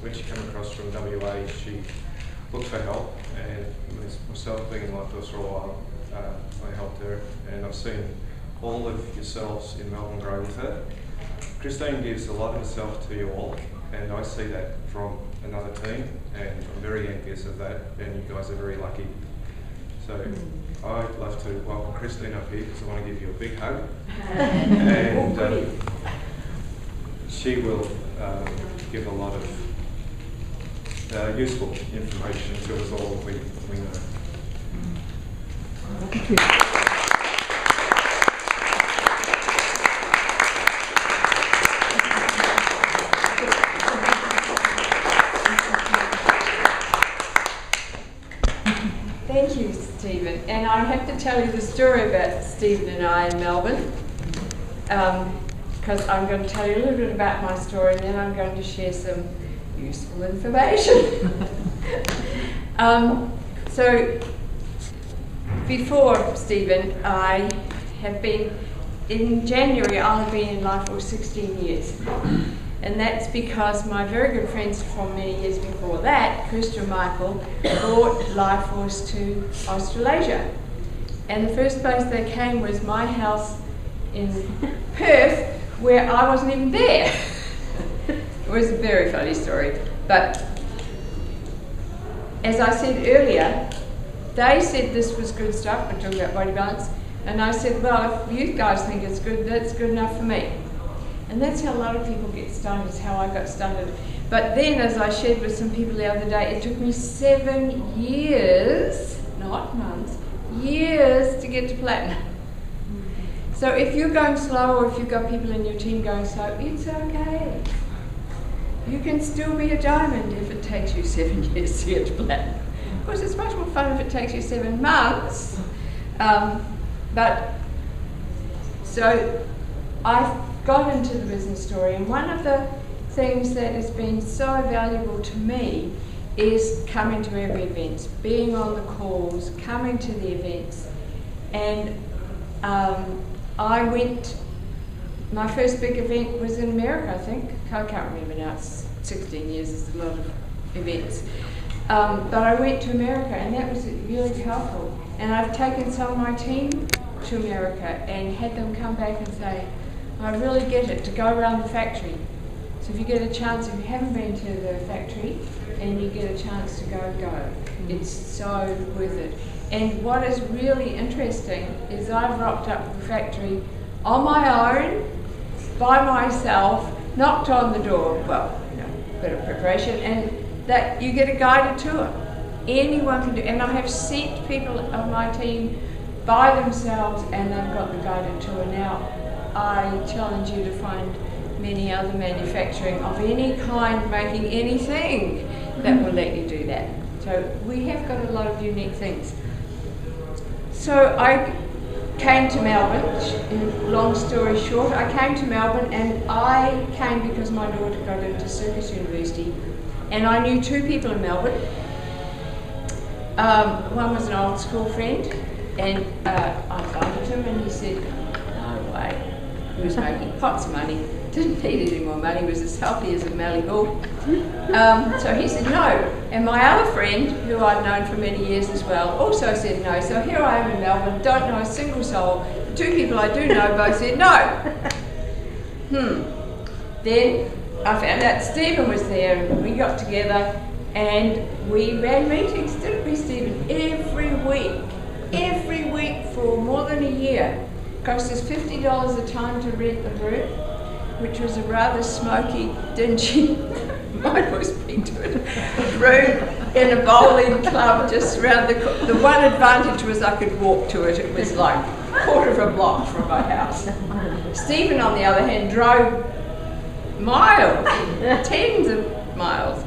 when she came across from WA, she looked for help, and myself being in life force for a while, I helped her, and I've seen all of yourselves in Melbourne grow with her. Christine gives a lot of herself to you all, and I see that from another team, and I'm very envious of that, and you guys are very lucky. So I'd love to welcome Christine up here because I want to give you a big hug. And she will give a lot of useful information to us all that we know. Thank you. Thank you, Stephen. And I have to tell you the story about Stephen and I in Melbourne, because I'm going to tell you a little bit about my story, and then I'm going to share some useful information. So, before Stephen, I have been, in January, I'll have been in life for 16 years. And that's because my very good friends from many years before that, Christa and Michael, brought Life Force to Australasia. And the first place they came was my house in Perth, where I wasn't even there. It was a very funny story. But as I said earlier, they said this was good stuff, we're talking about body balance, and I said, well, if you guys think it's good, that's good enough for me. And that's how a lot of people get started, is how I got started. But then, as I shared with some people the other day, it took me 7 years, not months, years to get to platinum. So if you're going slow, or if you've got people in your team going slow, it's okay. You can still be a diamond if it takes you 7 years to get to platinum. Of course, it's much more fun if it takes you 7 months. So I've got into the business story, and one of the things that has been so valuable to me is coming to every event, being on the calls, coming to the events. And I went, my first big event was in America, I think. I can't remember now, it's 16 years, it's a lot of events. But I went to America, and that was really powerful. And I've taken some of my team to America and had them come back and say, I really get it, to go around the factory. So if you get a chance, if you haven't been to the factory and you get a chance to go. It's so worth it. And what is really interesting is I've rocked up to the factory on my own, by myself, knocked on the door, well, you know, a bit of preparation, and that you get a guided tour. Anyone can do, and I have sent people of my team by themselves and they've got the guided tour. Now, I challenge you to find many other manufacturing of any kind making anything that will let you do that. So we have got a lot of unique things. So I came to Melbourne, long story short, I came to Melbourne, and I came because my daughter got into Circus University, and I knew 2 people in Melbourne. One was an old school friend, and I invited him, and he said, no way. He was making pots of money, didn't need any more money, was as healthy as a Mallee bull. So he said no. And my other friend, who I've known for many years as well, also said no. So here I am in Melbourne, don't know a single soul. The 2 people I do know both said no. Then I found out Stephen was there, and we got together and we ran meetings, didn't we, Stephen? Every week for more than a year. Cost us $50 a time to rent the room, which was a rather smoky, dingy, might always be to it, room in a bowling club just around the one advantage was I could walk to it. It was like a quarter of a block from my house. Stephen, on the other hand, drove miles, tens of miles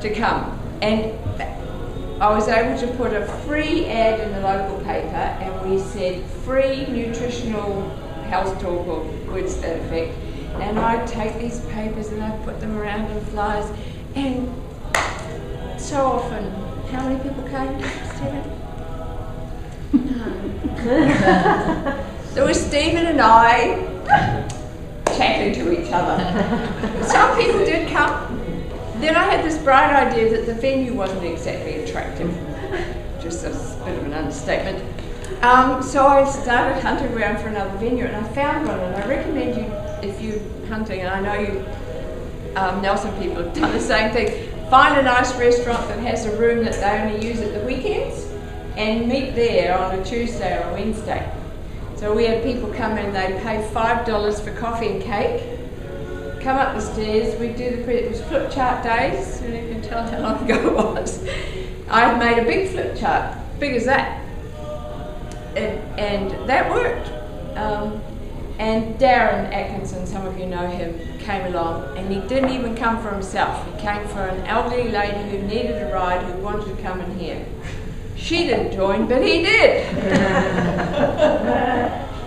to come. And I was able to put a free ad in the local paper, and we said free nutritional health talk or words to that effect. And I'd take these papers and I'd put them around in flyers, and so often, how many people came, Stephen? There was Stephen and I chatting to each other. Some people did come, then I had this bright idea that the venue wasn't exactly attractive. Just a bit of an understatement. So I started hunting around for another venue, and I found one, and I recommend you, if you're hunting, and I know you Nelson people have done the same thing, find a nice restaurant that has a room that they only use at the weekends, and meet there on a Tuesday or a Wednesday. So we had people come in, they'd pay $5 for coffee and cake, come up the stairs, we'd do it was flip chart days, and you can tell how long ago it was. I had made a big flip chart, big as that. And that worked. And Darren Atkinson, some of you know him, came along, and he didn't even come for himself. He came for an elderly lady who needed a ride, who wanted to come in here. She didn't join, but he did.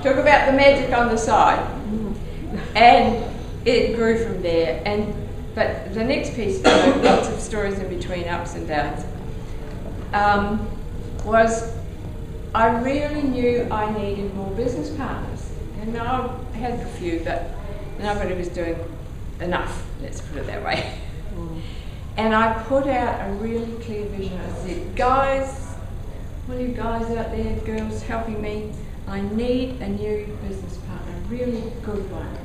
Talk about the magic on the side. And it grew from there. But the next piece, lots of stories in between, ups and downs, was I really knew I needed more business partners. And I had a few, but nobody was doing enough, let's put it that way. And I put out a really clear vision. I said, guys, all you guys out there, girls helping me, I need a new business partner, a really good one.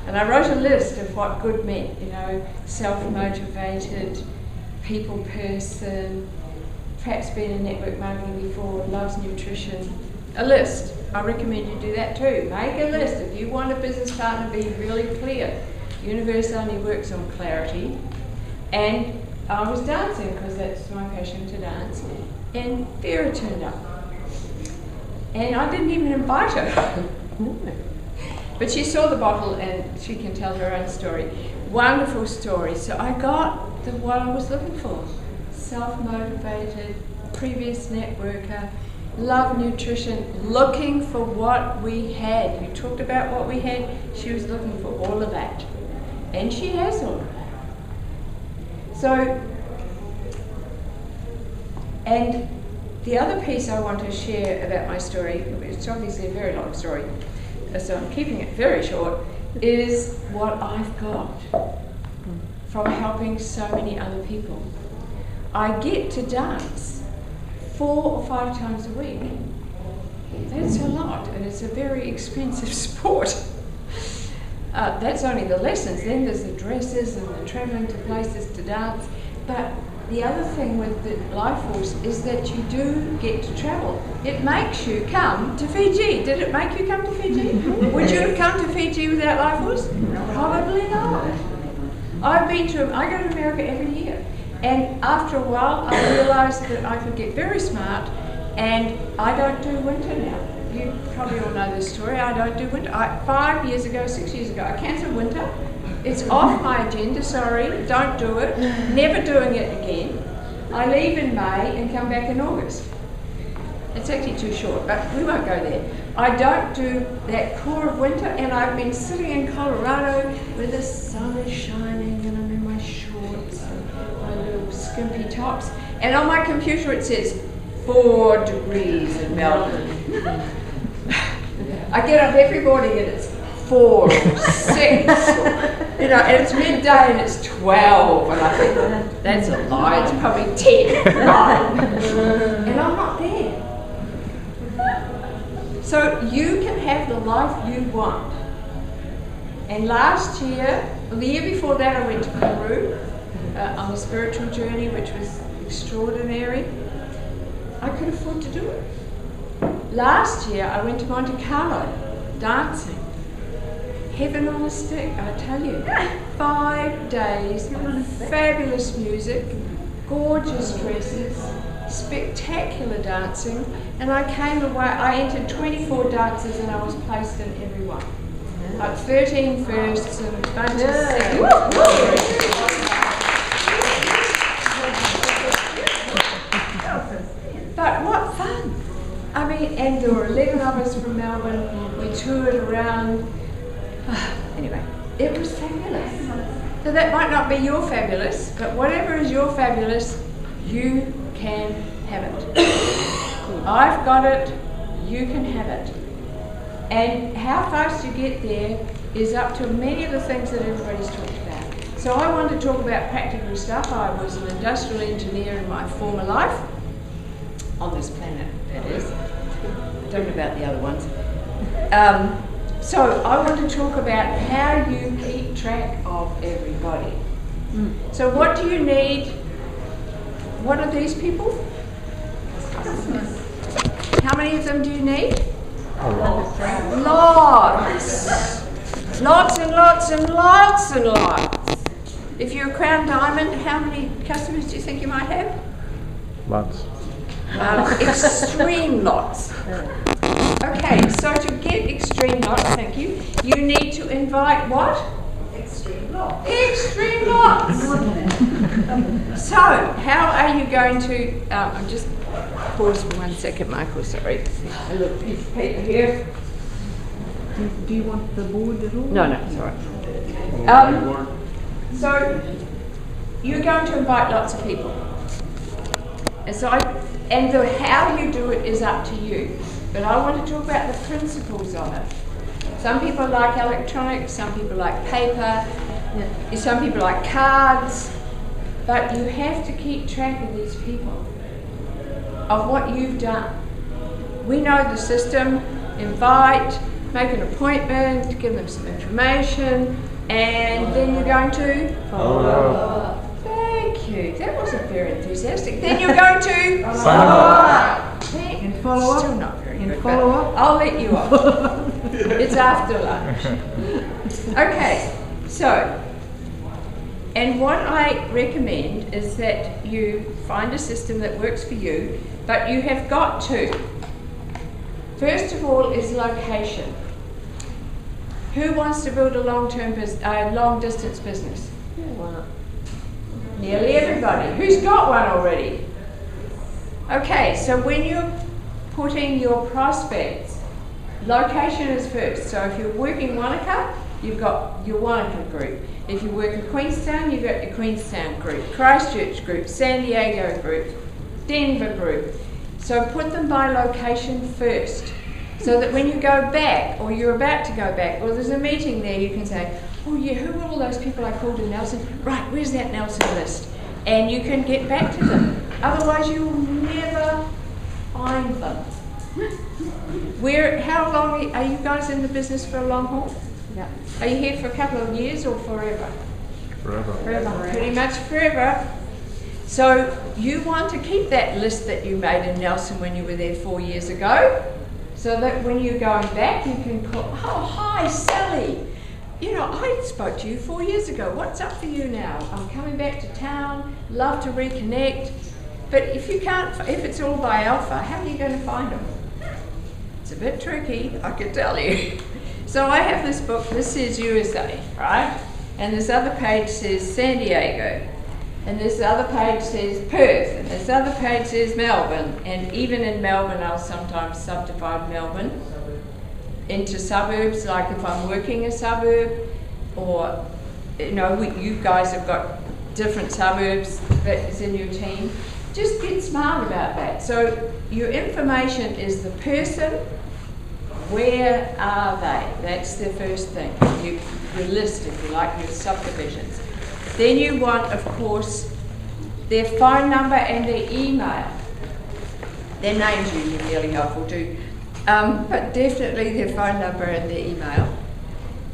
And I wrote a list of what good meant, you know, self-motivated, people person, perhaps been in network marketing before, loves nutrition, a list. I recommend you do that too. Make a list. If you want a business partner, be really clear. The universe only works on clarity. And I was dancing, because that's my passion, to dance, and Vera turned up. And I didn't even invite her. But she saw the bottle, and she can tell her own story. Wonderful story. So I got what I was looking for. Self-motivated, previous networker, love nutrition, looking for what we had. You talked about what we had. She was looking for all of that. And she has all of that. So, and the other piece I want to share about my story, it's obviously a very long story, so I'm keeping it very short, is what I've got from helping so many other people. I get to dance 4 or 5 times a week. That's a lot, and it's a very expensive sport. That's only the lessons. Then there's the dresses and the travelling to places to dance. But the other thing with the Life Force is that you do get to travel. It makes you come to Fiji. Did it make you come to Fiji? Would you have come to Fiji without Life Force? Probably not. I go to America every year. And after a while, I realised that I could get very smart, and I don't do winter now. You probably all know this story. I don't do winter. 6 years ago, I cancelled winter. It's off my agenda, sorry, don't do it. Never doing it again. I leave in May and come back in August. It's actually too short, but we won't go there. I don't do that core of winter, and I've been sitting in Colorado where the sun is shining, and I'm in my shorts and my little skimpy tops, and on my computer it says 4 degrees in Melbourne. I get up every morning and it's 4 or 6, and it's midday and it's 12, and I think, that's a lie, it's probably 10, and I'm not there. So you can have the life you want. And last year, the year before that, I went to Peru on a spiritual journey, which was extraordinary. I could afford to do it. Last year, I went to Monte Carlo, dancing. Heaven on a stick, I tell you. 5 days of fabulous music, gorgeous dresses, spectacular dancing, and I came away, I entered 24 dances and I was placed in every one. Like 13 firsts and a bunch of seconds. But what fun! I mean, and there were 11 of us from Melbourne, we toured around. Anyway, it was fabulous. So that might not be your fabulous, but whatever is your fabulous, you can have it. I've got it, you can have it. And how fast you get there is up to many of the things that everybody's talked about. So I want to talk about practical stuff. I was an industrial engineer in my former life, on this planet, that is. I don't know about the other ones. So I want to talk about how you keep track of everybody. So what do you need? What are these people? How many of them do you need? Lots. Lots and lots and lots and lots. If you're a Crown Diamond, how many customers do you think you might have? Lots. Extreme lots. Okay, so to get extreme lots, thank you, you need to invite what? Extreme lots. Extreme lots. So, how are you going to, I'm just pause for 1 second, Michael, sorry. A little piece of paper here. Do you want the board at all? No, it's all right. So, you're going to invite lots of people. And how you do it is up to you. But I want to talk about the principles of it. Some people like electronics, some people like paper, some people like cards, but you have to keep track of these people, of what you've done. We know the system: invite, make an appointment, give them some information, and then you're going to follow up. Thank you. That wasn't very enthusiastic. Then you're going to follow up. And follow up? Still not very good. Follow up? I'll let you off. It's after lunch. Okay, so, and what I recommend is that you find a system that works for you, but you have got to. First of all is location. Who wants to build a long-distance business? Nearly everybody. Who's got one already? Okay, so when you're putting your prospects, location is first. So if you're working Wanaka, you've got your Wanaka group. If you work in Queenstown, you've got your Queenstown group, Christchurch group, San Diego group, Denver group. So put them by location first, so that when you go back, or you're about to go back, or there's a meeting there, you can say, oh yeah, who were all those people I called in Nelson? Right, where's that Nelson list? And you can get back to them. Otherwise you'll never find them. How long are you guys in the business for a long haul? Yeah. Are you here for a couple of years or forever? Forever. Pretty much forever. So you want to keep that list that you made in Nelson when you were there 4 years ago, so that when you're going back you can call, oh hi Sally, you know, I spoke to you 4 years ago, what's up for you now? I'm coming back to town, love to reconnect. But if you can't, if it's all by alpha, how are you going to find them? It's a bit tricky, I can tell you. So I have this book, this says USA, right? And this other page says San Diego. And this other page says Perth. And this other page says Melbourne. And even in Melbourne, I'll sometimes subdivide Melbourne into suburbs, like if I'm working a suburb, or, you know, you guys have got different suburbs that's in your team. Just get smart about that. So your information is the person, where are they? That's the first thing. Your list, if you like, your subdivisions. Then you want, of course, their phone number and their email. Their names usually really helpful too, but definitely their phone number and their email.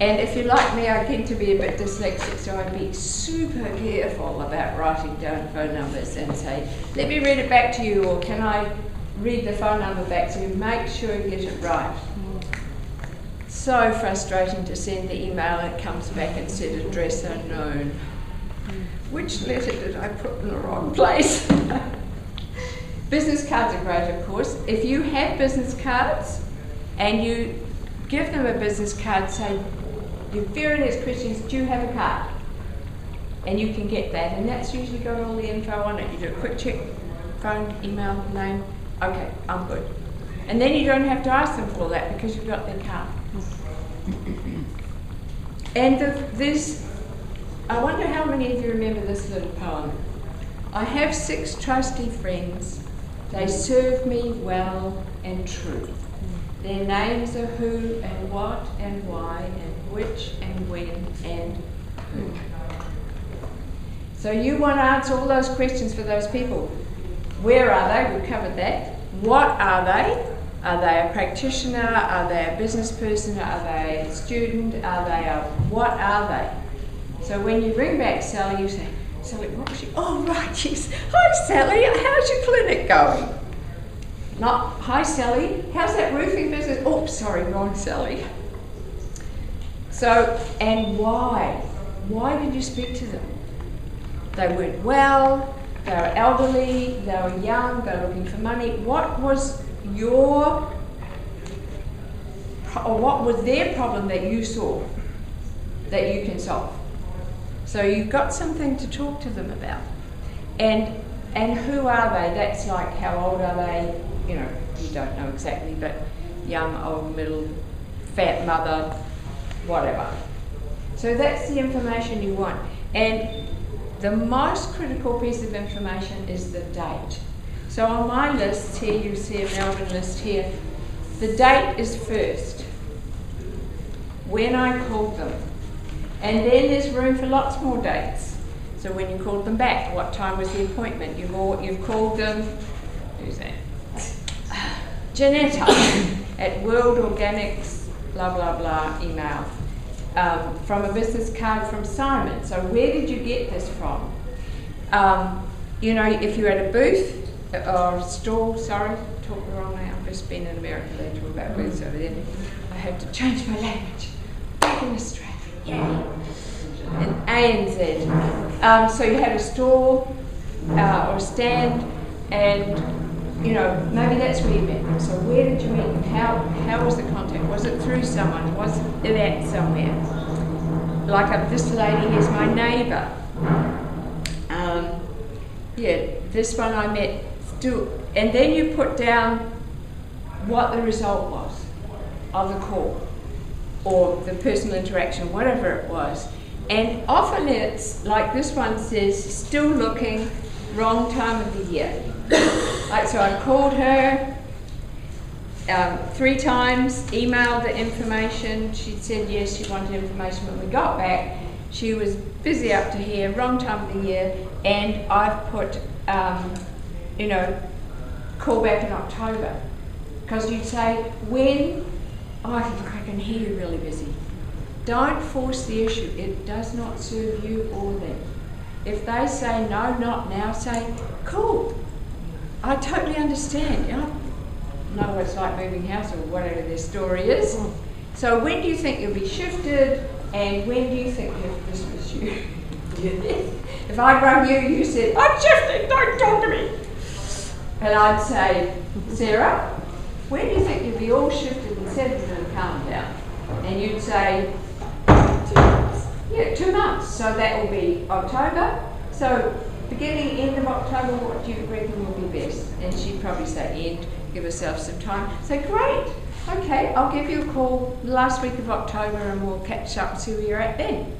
And if you're like me, I tend to be a bit dyslexic, so I'd be super careful about writing down phone numbers and say, let me read it back to you, or can I read the phone number back to you? Make sure you get it right. So frustrating to send the email and it comes back and said address unknown. Which letter did I put in the wrong place? Business cards are great, of course. If you have business cards and you give them a business card, say, your very next question is, do you have a card? And you can get that, and that's usually got all the info on it. You do a quick check, phone, email, name, okay, I'm good. And then you don't have to ask them for all that because you've got their card. And I wonder how many of you remember this little poem. I have 6 trusty friends, they serve me well and true. Their names are who and what and why and which and when and who. So you want to answer all those questions for those people. Where are they? We've covered that. What are they? Are they a practitioner? Are they a business person? Are they a student? Are they a... What are they? So when you bring back Sally, you say, Sally, what was she? Oh, right, yes. Hi, Sally. How's your clinic going? Not, hi, Sally. How's that roofing business? Oh, sorry, wrong Sally. So, and why? Why did you speak to them? They weren't well, they were elderly, they were young, they were looking for money. What was your, or what was their problem that you saw that you can solve? So you've got something to talk to them about. And who are they? That's like, how old are they? You know, you don't know exactly, but young, old, middle, fat mother, whatever. So that's the information you want. And the most critical piece of information is the date. So on my list here, you see a Melbourne list here. The date is first, when I called them. And then there's room for lots more dates. So when you called them back, what time was the appointment? You've called them, who's that? Janetta at World Organics, blah, blah, blah, email. From a business card from Simon. So where did you get this from? You know, if you're at a booth or a stall, sorry, talk the wrong way. I've just been in America, they talk about booths over there. I had to change my language. Back in Australia, yay. And ANZ. So you had a stall or a stand, and you know, maybe that's where you met them. So where did you meet them? How was the contact? Was it through someone? Was it at somewhere? Like this lady here's my neighbour. Yeah, this one I met. And then you put down what the result was of the call or the personal interaction, whatever it was. And often it's like this one says, still looking, wrong time of the year. Like, so I called her 3 times, emailed the information. She said yes, she wanted information. When we got back, she was busy up to here, wrong time of the year, and I've put, you know, call back in October. Because you'd say, when? Oh, I can hear you're really busy. Don't force the issue. It does not serve you or them. If they say no, not now, say, cool. I totally understand. You know what it's like moving house or whatever their story is. So when do you think you'll be shifted, and when do you think this was you? If I rang you, you said, I'm shifting, don't talk to me. And I'd say, Sarah, when do you think you'll be all shifted and settled and calmed down? And you'd say, 2 months. Yeah, 2 months. So that will be October. So beginning, end of October, what do you reckon will be best? And she'd probably say end, give herself some time. Say, great, okay, I'll give you a call the last week of October and we'll catch up and see where you're at then.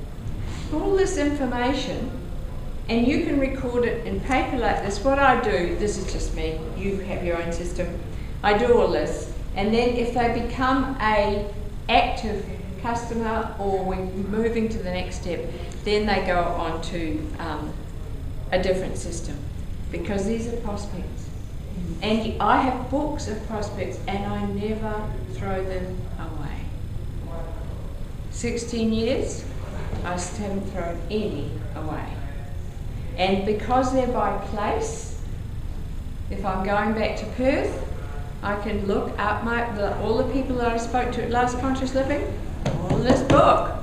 All this information, and you can record it in paper like this. What I do, this is just me, you have your own system. I do all this, and then if they become a active customer or we're moving to the next step, then they go on to a different system, because these are prospects. And I have books of prospects and I never throw them away. 16 years, I still haven't thrown any away. And because they're by place, if I'm going back to Perth, I can look up all the people that I spoke to at Last Conscious Living, all in this book.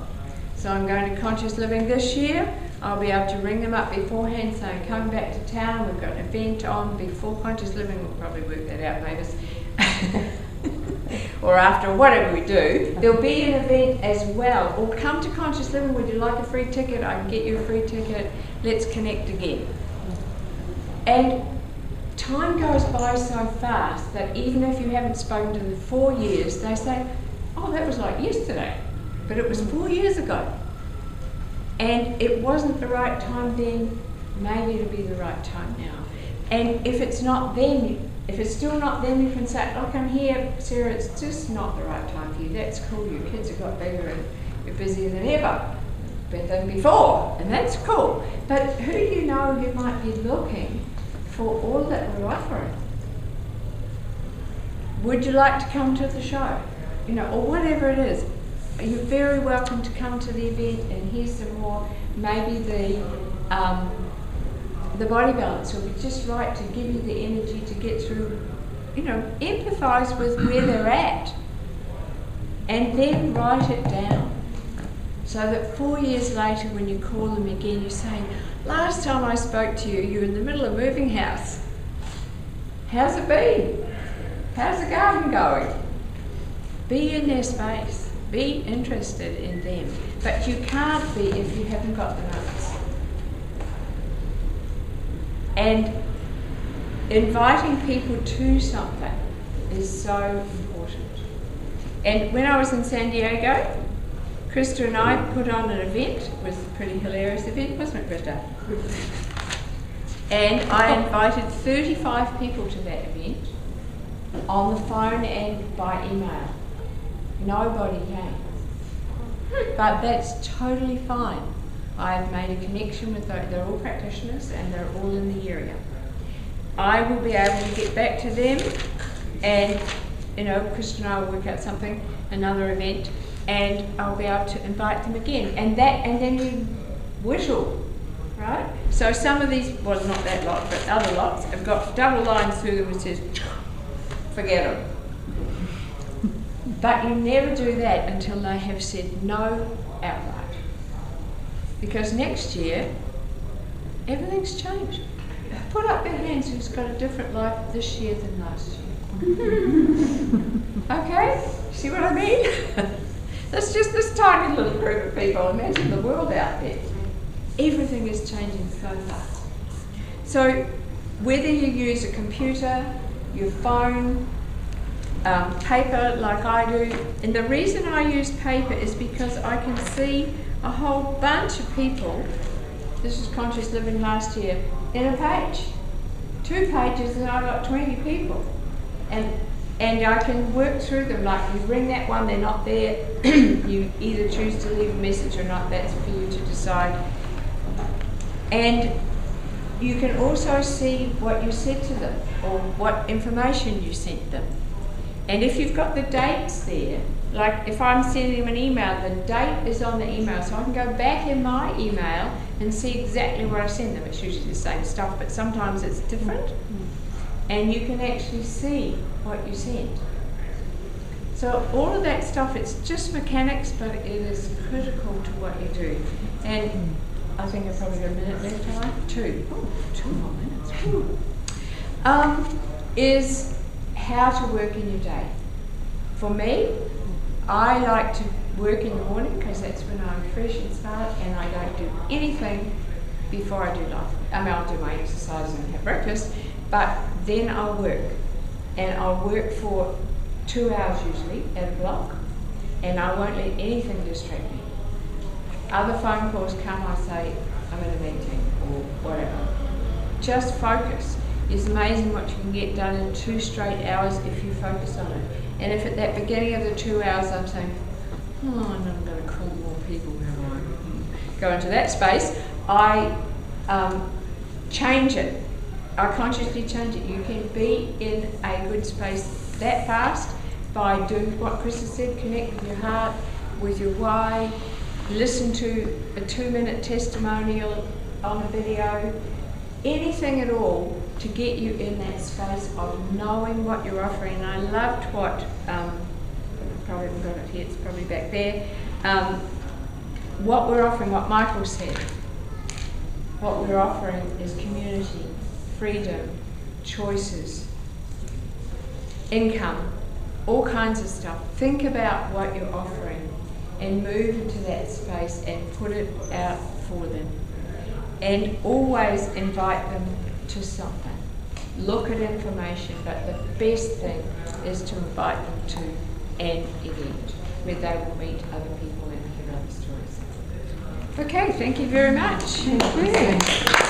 So I'm going to Conscious Living this year. I'll be able to ring them up beforehand saying, come back to town, we've got an event on before Conscious Living. We'll probably work that out, Mavis. Or after, whatever we do. There'll be an event as well. Or come to Conscious Living, would you like a free ticket? I can get you a free ticket. Let's connect again. And time goes by so fast that even if you haven't spoken to them for 4 years, they say, oh, that was like yesterday. But it was 4 years ago. And it wasn't the right time then, maybe it'll be the right time now. And if it's not then, if it's still not then, you can say, look, I'm here, Sarah, it's just not the right time for you. That's cool, your kids have got bigger and you're busier than ever. with them before, and that's cool. But who do you know who might be looking for all that we're offering? Would you like to come to the show? You know, or whatever it is. You're very welcome to come to the event and hear some more. Maybe the body balance will be just right to give you the energy to get through, you know, empathise with where they're at and then write it down. So that 4 years later when you call them again, you say, last time I spoke to you, you were in the middle of moving house. How's it been? How's the garden going? Be in their space. Be interested in them. But you can't be if you haven't got the notes. And inviting people to something is so important. And when I was in San Diego, Krista and I put on an event. It was a pretty hilarious event, wasn't it, Krista? And I invited 35 people to that event on the phone and by email. Nobody came. But that's totally fine. I've made a connection with those. They're all practitioners and they're all in the area. I will be able to get back to them and, you know, Krista and I will work out something, another event, and I'll be able to invite them again. And then you whittle, right? So some of these, well, not that lot, but other lots have got double lines through them which says, forget them. But you never do that until they have said no outright. Because next year, everything's changed. Put up your hands who's got a different life this year than last year. Okay? See what I mean? That's just this tiny little group of people. Imagine the world out there. Everything is changing so fast. So whether you use a computer, your phone, paper like I do, and the reason I use paper is because I can see a whole bunch of people. This was Conscious Living last year, in a page. 2 pages and I've got 20 people. And I can work through them, like you ring that one, they're not there, you either choose to leave a message or not, that's for you to decide. And you can also see what you said to them or what information you sent them. And if you've got the dates there, like if I'm sending them an email, the date is on the email, so I can go back in my email and see exactly what I send them. It's usually the same stuff, but sometimes it's different. And you can actually see what you sent. So all of that stuff, it's just mechanics, but it is critical to what you do. And I think I've probably got a minute left, have I? 2. Oh, 2 more minutes. Is how to work in your day. For me, I like to work in the morning because that's when I'm fresh and smart and I don't do anything before I do life. I mean, I'll do my exercise and have breakfast, but then I'll work. And I'll work for 2 hours usually at a block, and I won't let anything distract me. Other phone calls come, I say, I'm in a meeting or whatever. Just focus. It's amazing what you can get done in 2 straight hours if you focus on it. And if at that beginning of the 2 hours I'm saying, oh, and I'm going to call more people, how I go into that space, I change it. I consciously change it. You can be in a good space that fast by doing what Chris has said, connect with your heart, with your why, listen to a 2-minute testimonial on a video, anything at all to get you in that space of knowing what you're offering. And I loved what, probably haven't got it here, it's probably back there, what we're offering, what Michael said. What we're offering is community, freedom, choices, income, all kinds of stuff. Think about what you're offering and move into that space and put it out for them. And always invite them to something. Look at information, but the best thing is to invite them to an event where they will meet other people and hear other stories. Okay, thank you very much. Thank you.